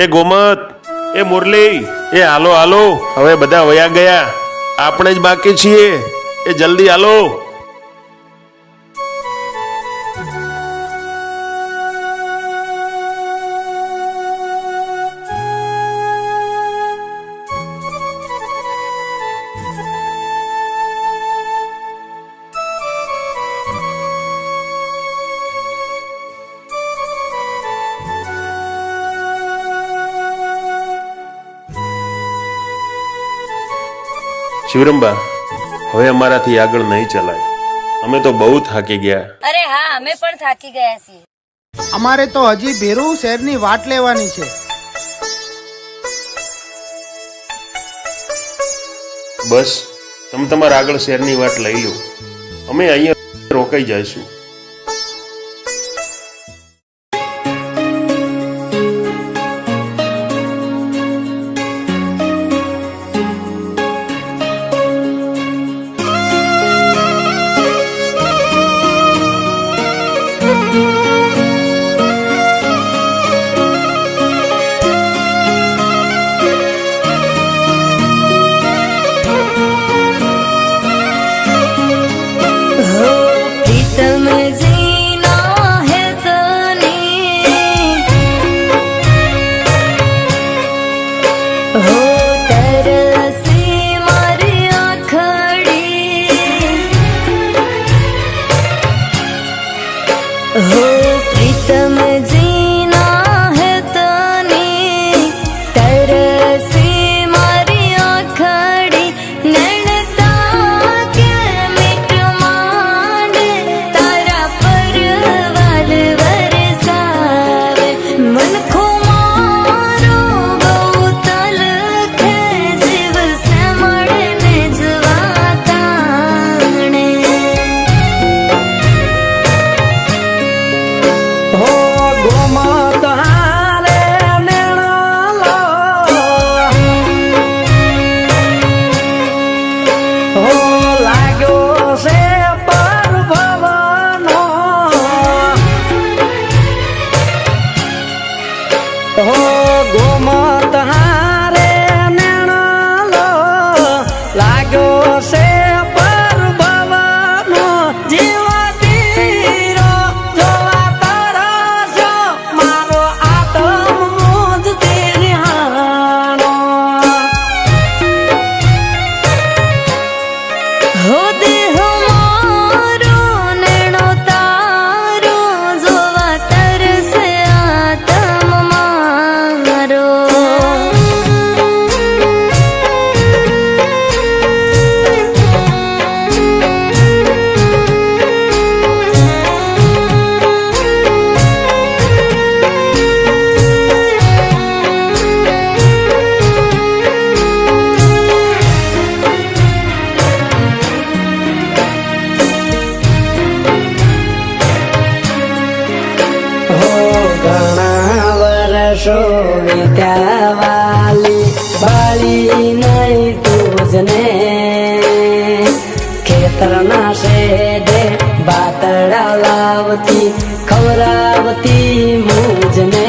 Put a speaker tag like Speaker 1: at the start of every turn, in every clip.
Speaker 1: એ ગોમત, એ મુરલી, એ હાલો હાલો, હવે બધા વયા ગયા, આપણે જ બાકી છીએ. એ જલ્દી હાલો. શિવરંબા, હવે અમારાથી આગળ નહીં ચલાય. અમે તો બહુ થાકી ગયા.
Speaker 2: અરે હા, અમે પણ થાકી ગયા છીએ.
Speaker 3: અમારે તો હજી ભેરુ શહેરની વાટ લેવાની છે.
Speaker 1: બસ તમે તમારા આગળ શહેરની વાટ લઈ લો, અમે અહીંયા રોકાઈ જઈશું.
Speaker 4: વાલી બાળી નહીં તુજને ખેતરના શેડે બાતડા લાવતી ખવરાવતી મુજને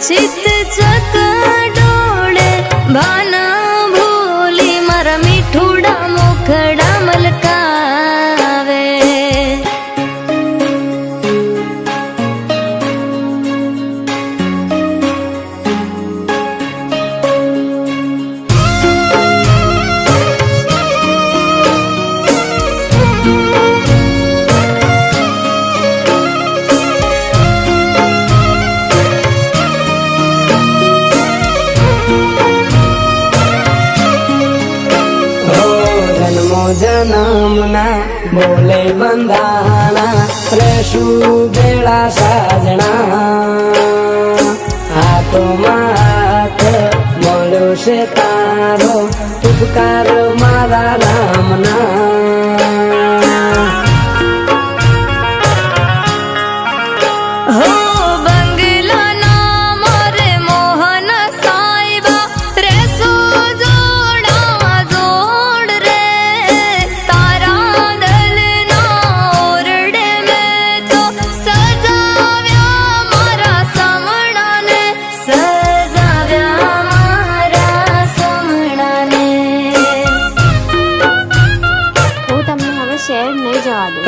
Speaker 2: ચિત્ત ચકડોળે ભાના ભૂલી મારા મીઠુડા મુખડા મલકાવે.
Speaker 4: જન્મના બોલે બંધાણા રહેશું બેળા સાજણા. હાથોમાં હાથ મળ્યો છે તારો ઉપકાર મારા રામના.
Speaker 2: હો બંગલાના મારે મોહન સાહેબા રેસો જોડા જોડ રે. તારા દલના ઓરડે મેં તો સજાવ્યા મારા સમણાને, સજાવ્યા મારા સમણાને.
Speaker 5: હું તમને હવે શહેર નહીં જવા દઉં.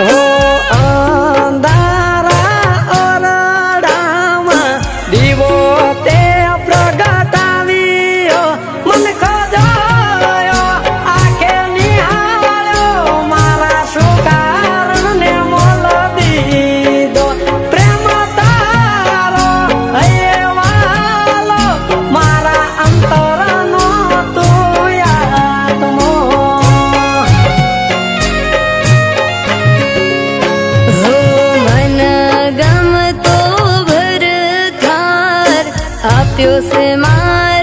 Speaker 4: અંધારા ઓરડામાં દીવો તે પ્રગટાવ્યો. મન ખોજાયો આંખે નિહાળ્યો મારા સુકારણને મોલ દીધો. પ્રેમ તારો હૈયેવાલો મારા અંતરનો તું આત્મો.
Speaker 2: મન ગમતો ભરથાર આપ્યો છે મારા